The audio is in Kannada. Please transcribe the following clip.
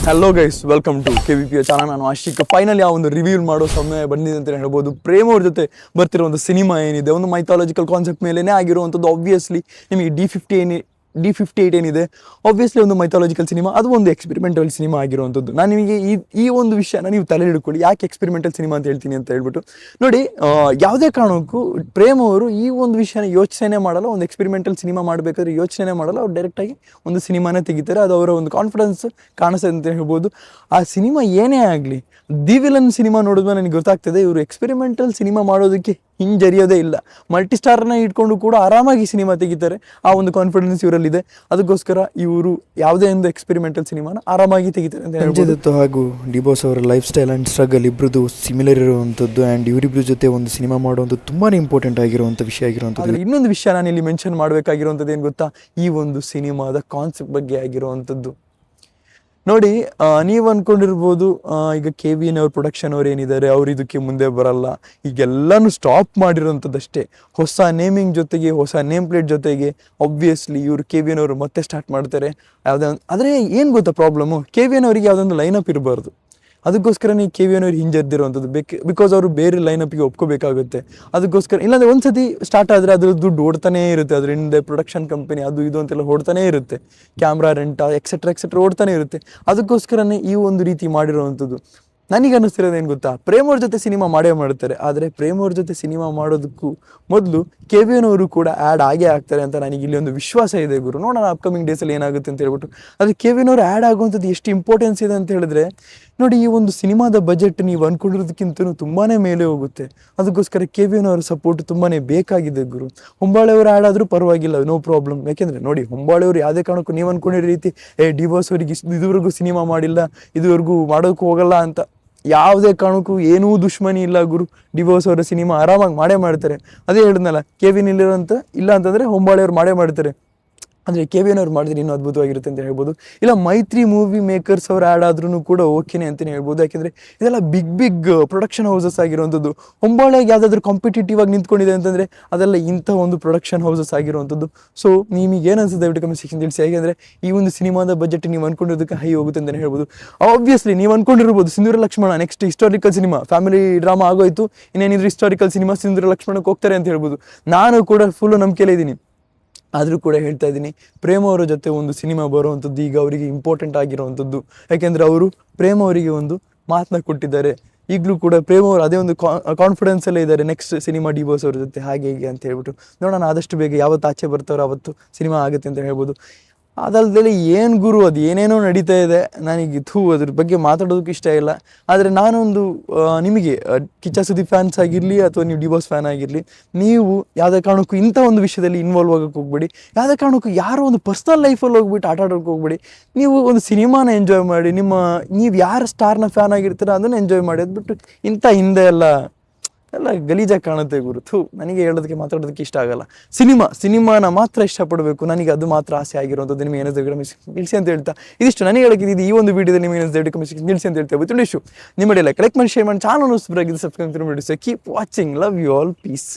Hello guys, welcome to KVP channel. ನಾನು ಆಶಿಕ್. ಫೈನಲಿ ಆ ಒಂದು ರಿವ್ಯೂ ಮಾಡೋ ಸಮಯ ಬಂದಿದೆ ಅಂತ ಹೇಳ್ಬೋದು. ಪ್ರೇಮ್ ಅವ್ರ ಜೊತೆ ಬರ್ತಿರೋ ಒಂದು ಸಿನಿಮಾ ಏನಿದೆ, ಒಂದು ಮೈಥಾಲಜಿಕಲ್ ಕಾನ್ಸೆಪ್ಟ್ ಮೇಲೇ ಆಗಿರುವಂಥದ್ದು. ಆಬ್ವಿಯಸ್ಲಿ ನಿಮಗೆ D58 ಏನಿದೆ, ಆಬ್ವಿಯಸ್ಲಿ ಒಂದು ಮೈಥಾಲಜಿಕಲ್ ಸಿನಿಮಾ, ಅದು ಒಂದು ಎಕ್ಸ್ಪೆರಿಮೆಂಟಲ್ ಸಿನಿಮಾ ಆಗಿರುವಂಥದ್ದು. ನಾನು ನಿಮಗೆ ಈ ಒಂದು ವಿಷಯನ ನೀವು ತಲೆ ಹಿಡ್ಕೊಳ್ಳಿ, ಯಾಕೆ ಎಕ್ಸ್ಪೆರಿಮೆಂಟಲ್ ಸಿನಿಮಾ ಅಂತ ಹೇಳ್ತೀನಿ ಅಂತ ಹೇಳ್ಬಿಟ್ಟು. ನೋಡಿ, ಯಾವುದೇ ಕಾರಣಕ್ಕೂ ಪ್ರೇಮ್ ಅವರು ಈ ಒಂದು ವಿಷಯನ ಯೋಚನೆ ಮಾಡಲ್ಲ. ಒಂದು ಎಕ್ಸ್ಪೆರಿಮೆಂಟಲ್ ಸಿನಿಮಾ ಮಾಡಬೇಕಾದ್ರೆ ಯೋಚನೆ ಮಾಡಲ್ಲ, ಅವ್ರು ಡೈರೆಕ್ಟಾಗಿ ಒಂದು ಸಿನಿಮಾನೇ ತೆಗಿತಾರೆ. ಅದು ಅವರ ಒಂದು ಕಾನ್ಫಿಡೆನ್ಸ್ ಕಾಣಿಸ್ತದೆ ಅಂತ ಹೇಳ್ಬೋದು. ಆ ಸಿನಿಮಾ ಏನೇ ಆಗಲಿ, ದಿ ವಿಲನ್ ಸಿನಿಮಾ ನೋಡಿದ್ಮೇಲೆ ನನಗೆ ಗೊತ್ತಾಗ್ತದೆ ಇವರು ಎಕ್ಸ್ಪೆರಿಮೆಂಟಲ್ ಸಿನಿಮಾ ಮಾಡೋದಕ್ಕೆ ಹಿಂಜರಿಯೋದೇ ಇಲ್ಲ. ಮಲ್ಟಿ ಸ್ಟಾರ್ನ ಇಟ್ಕೊಂಡು ಕೂಡ ಆರಾಮಾಗಿ ಸಿನಿಮಾ ತೆಗಿತಾರೆ. ಆ ಒಂದು ಕಾನ್ಫಿಡೆನ್ಸ್ ಇವರಲ್ಲಿದೆ. ಅದಕ್ಕೋಸ್ಕರ ಇವರು ಯಾವುದೇ ಒಂದು ಎಕ್ಸ್ಪೆರಿಮೆಂಟಲ್ ಸಿನಿಮಾನ ಆರಾಮಾಗಿ ತೆಗಿತಾರೆ ಅಂತ ಸಂಜಯ್ ದತ್ ಹಾಗೂ ಡಿ-ಬಾಸ್ ಅವರ ಲೈಫ್ ಸ್ಟೈಲ್ ಆ್ಯಂಡ್ ಸ್ಟ್ರಗಲ್ ಇಬ್ಬರದು ಸಿಮಿಲರ್ ಇರುವಂಥದ್ದು. ಆ್ಯಂಡ್ ಇವರಿಬ್ಬರ ಜೊತೆ ಒಂದು ಸಿನಿಮಾ ಮಾಡುವಂಥದ್ದು ತುಂಬಾ ಇಂಪಾರ್ಟೆಂಟ್ ಆಗಿರುವಂಥ ವಿಷಯ ಆಗಿರುವಂಥದ್ದು. ಇನ್ನೊಂದು ವಿಷಯ ನಾನು ಇಲ್ಲಿ ಮೆನ್ಷನ್ ಮಾಡಬೇಕಾಗಿರುವಂಥದ್ದು ಏನು ಗೊತ್ತಾ, ಈ ಒಂದು ಸಿನಿಮಾದ ಕಾನ್ಸೆಪ್ಟ್ ಬಗ್ಗೆ ಆಗಿರುವಂಥದ್ದು. ನೋಡಿ, ನೀವು ಅಂದ್ಕೊಂಡಿರ್ಬೋದು ಈಗ KVN ಅವ್ರ ಪ್ರೊಡಕ್ಷನ್ ಅವ್ರು ಏನಿದ್ದಾರೆ ಅವ್ರು ಇದಕ್ಕೆ ಮುಂದೆ ಬರಲ್ಲ, ಈಗೆಲ್ಲನೂ ಸ್ಟಾಪ್ ಮಾಡಿರೋಂಥದ್ದಷ್ಟೇ. ಹೊಸ ನೇಮಿಂಗ್ ಜೊತೆಗೆ, ಹೊಸ ನೇಮ್ ಪ್ಲೇಟ್ ಜೊತೆಗೆ ಆಬ್ವಿಯಸ್ಲಿ ಇವರು KVN ಅವರು ಮತ್ತೆ ಸ್ಟಾರ್ಟ್ ಮಾಡ್ತಾರೆ. ಆದರೆ ಏನು ಗೊತ್ತಾ ಪ್ರಾಬ್ಲಮ್ಮು, KVN ಅವರಿಗೆ ಯಾವುದೊಂದು ಲೈನಪ್ ಇರಬಾರ್ದು. ಅದಕ್ಕೋಸ್ಕರನೇ KVN ಅವ್ರು ಹಿಂಜರಿದಿರುವಂಥದ್ದು. ಬಿಕಾಸ್ ಅವರು ಬೇರೆ ಲೈನಪ್ಗೆ ಒಪ್ಕೋಬೇಕಾಗುತ್ತೆ. ಅದಕ್ಕೋಸ್ಕರ ಇಲ್ಲಾಂದರೆ ಒಂದು ಸತಿ ಸ್ಟಾರ್ಟ್ ಆದರೆ ಅದ್ರ ದುಡ್ಡು ಓಡ್ತಾನೇ ಇರುತ್ತೆ. ಅದ್ರ ಹಿಂದೆ ಪ್ರೊಡಕ್ಷನ್ ಕಂಪನಿ ಅದು ಇದು ಅಂತೆಲ್ಲ ಓಡ್ತಾನೇ ಇರುತ್ತೆ, ಕ್ಯಾಮ್ರಾ ರೆಂಟ ಎಕ್ಸೆಟ್ರಾ ಓಡ್ತಾನೆ ಇರುತ್ತೆ. ಅದಕ್ಕೋಸ್ಕರನೇ ಈ ಒಂದು ರೀತಿ ಮಾಡಿರುವಂಥದ್ದು. ನನಗೆ ಅನ್ನಿಸ್ತಿರೋದು ಏನು ಗೊತ್ತಾ, ಪ್ರೇಮ್ ಅವ್ರ ಜೊತೆ ಸಿನಿಮಾ ಮಾಡ್ತಾರೆ. ಆದರೆ ಪ್ರೇಮ್ ಅವ್ರ ಜೊತೆ ಸಿನಿಮಾ ಮಾಡೋದಕ್ಕೂ ಮೊದಲು KVN ಅವರು ಕೂಡ ಆ್ಯಡ್ ಆಗೇ ಆಗ್ತಾರೆ ಅಂತ ನನಗೆ ಇಲ್ಲಿ ಒಂದು ವಿಶ್ವಾಸ ಇದೆ ಗುರು. ನೋಡೋಣ ಅಪ್ಕಮಿಂಗ್ ಡೇಸಲ್ಲಿ ಏನಾಗುತ್ತೆ ಅಂತ ಹೇಳ್ಬಿಟ್ಟು. ಅದು KVN ಅವರು ಆ್ಯಡ್ ಆಗುವಂಥದ್ದು ಎಷ್ಟು ಇಂಪಾರ್ಟೆನ್ಸ್ ಇದೆ ಅಂತ ಹೇಳಿದ್ರೆ, ನೋಡಿ, ಈ ಒಂದು ಸಿನಿಮಾದ ಬಜೆಟ್ ನೀವು ಅಂದ್ಕೊಂಡಿರೋದಕ್ಕಿಂತ ತುಂಬಾ ಮೇಲೆ ಹೋಗುತ್ತೆ. ಅದಕ್ಕೋಸ್ಕರ KVN ಅವರ ಸಪೋರ್ಟ್ ತುಂಬಾ ಬೇಕಾಗಿದೆ ಗುರು. ಹೊಂಬಾಳೆ ಅವರು ಆ್ಯಡ್ ಆದರೂ ಪರವಾಗಿಲ್ಲ, ನೋ ಪ್ರಾಬ್ಲಮ್. ಯಾಕೆಂದರೆ ನೋಡಿ, ಹೊಂಬಾಳೆ ಅವರು ಯಾವುದೇ ಕಾರಣಕ್ಕೂ ನೀವು ಅಂದ್ಕೊಂಡಿರೋ ರೀತಿ ಡಿ-ಬಾಸ್ ಅವರಿಗೆ ಇದುವರೆಗೂ ಸಿನಿಮಾ ಮಾಡಿಲ್ಲ, ಇದುವರೆಗೂ ಮಾಡೋಕ್ಕೂ ಹೋಗಲ್ಲ ಅಂತ ಯಾವುದೇ ಕಾರಣಕ್ಕೂ ಏನೂ ದುಶ್ಮನಿ ಇಲ್ಲ ಗುರು. ಡಿ-ಬಾಸ್ ಅವರ ಸಿನಿಮಾ ಆರಾಮಾಗಿ ಮಾಡ್ತಾರೆ. ಅದೇ ಹೇಳಿದ್ನಲ್ಲ, KVN ಇಲ್ಲ ಅಂತಂದರೆ ಹೊಂಬಾಳೆ ಅವ್ರು ಮಾಡ್ತಾರೆ. ಅಂದರೆ KVN ಅವ್ರು ಮಾಡಿದ್ರೆ ಇನ್ನೂ ಅದ್ಭುತವಾಗಿರುತ್ತೆ ಅಂತ ಹೇಳ್ಬೋದು. ಇಲ್ಲ ಮೈತ್ರಿ ಮೂವಿ ಮೇಕರ್ಸ್ ಅವ್ರು ಆ್ಯಡ್ ಆದ್ರೂ ಕೂಡ ಓಕೆನೇ ಅಂತಲೇ ಹೇಳ್ಬೋದು. ಯಾಕೆಂದರೆ ಇದೆಲ್ಲ ಬಿಗ್ ಪ್ರೊಡಕ್ಷನ್ ಹೌಸಸ್ ಆಗಿರುವಂಥದ್ದು. ಹೊಂಬಾಳೆಗೆ ಯಾವುದಾದ್ರೂ ಕಾಂಪಿಟೇಟಿವ್ ಆಗಿ ನಿಂತ್ಕೊಂಡಿದೆ ಅಂತಂದರೆ ಅದೆಲ್ಲ ಇಂಥ ಒಂದು ಪ್ರೊಡಕ್ಷನ್ ಹೌಸಸ್ ಆಗಿರುವಂಥದ್ದು. ಸೊ ನಿಮಗೆ ಏನು ಅನ್ಸುತ್ತೆ ದಯವಿಟ್ಟು ಕಮೆಂಟ್ ಸೆಕ್ಷನ್ ತಿಳಿಸಿ. ಯಾಕೆಂದರೆ ಈ ಒಂದು ಸಿನಿಮಾದ ಬಜೆಟ್ ನೀವು ಅಂದ್ಕೊಂಡಿರೋದಕ್ಕೆ ಹೈ ಹೋಗುತ್ತೆ ಅಂತಲೇ ಹೇಳ್ಬೋದು. ಆಬ್ವಿಯಸ್ಲಿ ನೀವು ಅಂದ್ಕೊಂಡಿರ್ಬೋದು Sindhura Lakshmana next historical cinema, family drama ಆಗೋಯ್ತು, ಇನ್ನೇನಿದ್ರು ಹಿಸ್ಟಾರಿಕಲ್ ಸಿನಿಮಾ ಸಿಂಧೂರ ಲಕ್ಷ್ಮಣಕ್ಕೆ ಹೋಗ್ತಾರೆ ಅಂತ ಹೇಳ್ಬೋದು. ನಾನು ಕೂಡ ಫುಲ್ಲು ನಂಬಿಕೆಯಲ್ಲೇ ಇದ್ದೀನಿ. ಆದರೂ ಕೂಡ ಹೇಳ್ತಾ ಇದ್ದೀನಿ, ಪ್ರೇಮ್ ಅವರ ಜೊತೆ ಒಂದು ಸಿನಿಮಾ ಬರುವಂಥದ್ದು ಈಗ ಅವರಿಗೆ ಇಂಪಾರ್ಟೆಂಟ್ ಆಗಿರುವಂಥದ್ದು. ಯಾಕೆಂದರೆ ಅವರು ಪ್ರೇಮ್ ಅವರಿಗೆ ಒಂದು ಮಾತನ್ನ ಕೊಟ್ಟಿದ್ದಾರೆ. ಈಗಲೂ ಕೂಡ ಪ್ರೇಮ್ ಅವರು ಅದೇ ಒಂದು ಕಾನ್ಫಿಡೆನ್ಸಲ್ಲೇ ಇದ್ದಾರೆ, ನೆಕ್ಸ್ಟ್ ಸಿನಿಮಾ ಡಿ-ಬಾಸ್ ಅವ್ರ ಜೊತೆ ಹಾಗೆ ಹೀಗೆ ಅಂತ ಹೇಳ್ಬಿಟ್ಟು. ನೋಡೋಣ, ಆದಷ್ಟು ಬೇಗ ಯಾವತ್ತು ಆಚೆ ಬರ್ತಾರೋ ಅವತ್ತು ಸಿನಿಮಾ ಆಗುತ್ತೆ ಅಂತ ಹೇಳ್ಬೋದು. ಅದಲ್ಲದೆ ಏನು ಗುರು, ಅದು ಏನೇನೋ ನಡೀತಾ ಇದೆ, ನನಗೆ ಅದ್ರ ಬಗ್ಗೆ ಮಾತಾಡೋದಕ್ಕೆ ಇಷ್ಟ ಇಲ್ಲ. ಆದರೆ ನಾನೊಂದು ನಿಮಗೆ ಕಿಚ್ಚ ಸುದೀಪ್ ಫ್ಯಾನ್ಸ್ ಆಗಿರಲಿ ಅಥವಾ ನೀವು ಡಿ-ಬಾಸ್ ಫ್ಯಾನ್ ಆಗಿರಲಿ, ನೀವು ಯಾವುದೇ ಕಾರಣಕ್ಕೂ ಇಂಥ ಒಂದು ವಿಷಯದಲ್ಲಿ ಇನ್ವಾಲ್ವ್ ಆಗೋಕ್ಕೆ ಹೋಗ್ಬೇಡಿ. ಯಾವುದೇ ಕಾರಣಕ್ಕೂ ಯಾರೋ ಒಂದು ಪರ್ಸ್ನಲ್ ಲೈಫಲ್ಲಿ ಹೋಗ್ಬಿಟ್ಟು ಆಟ ಆಡೋಕ್ಕೆ ಹೋಗ್ಬೇಡಿ. ನೀವು ಒಂದು ಸಿನಿಮಾನ ಎಂಜಾಯ್ ಮಾಡಿ, ನೀವು ಯಾರು ಸ್ಟಾರ್ನ ಫ್ಯಾನ್ ಆಗಿರ್ತೀರೋ ಅದನ್ನು ಎಂಜಾಯ್ ಮಾಡಿ. ಅದು ಬಿಟ್ಟು ಇಂಥ ಹಿಂದೆ ಎಲ್ಲ ಗಲೀಜಾಗಿ ಕಾಣುತ್ತೆ ಗುರುತು. ನನಗೆ ಹೇಳೋದಕ್ಕೆ ಮಾತಾಡೋದಕ್ಕೆ ಇಷ್ಟ ಆಗಲ್ಲ. ಸಿನಿಮಾನ ಮಾತ್ರ ಇಷ್ಟಪಡಬೇಕು, ನನಗೆ ಅದು ಮಾತ್ರ ಆಸೆ ಆಗಿರುವಂಥದ್ದು. ನಿಮಗೆ ಏನಾದರೂ ತಿಳಿಸಿ ಅಂತ ಹೇಳ್ತಾ ಇದಿಷ್ಟು ನನಗೆ ಹೇಳೋಕ್ಕಿದ್ದು. ಈ ಒಂದು ವಿಡಿಯೋದಲ್ಲಿ ನಿಮಗೆ ಏನಾದರೂ ತಿಳಿಸಿ ಅಂತ ಹೇಳ್ತೇವೆ. ತುಂಬ ಇಶ್ಯೂ ನಿಮ್ಮ ಕಲೆಕ್ಟ್ ಮಾಡಿ, ಶೇರ್ ಮಾಡಿ, ಚಾನಲ್ ಸಬ್ಸ್ಕ್ರೈಬ್ ಮಾಡಿ. Keep watching, love you all, piece.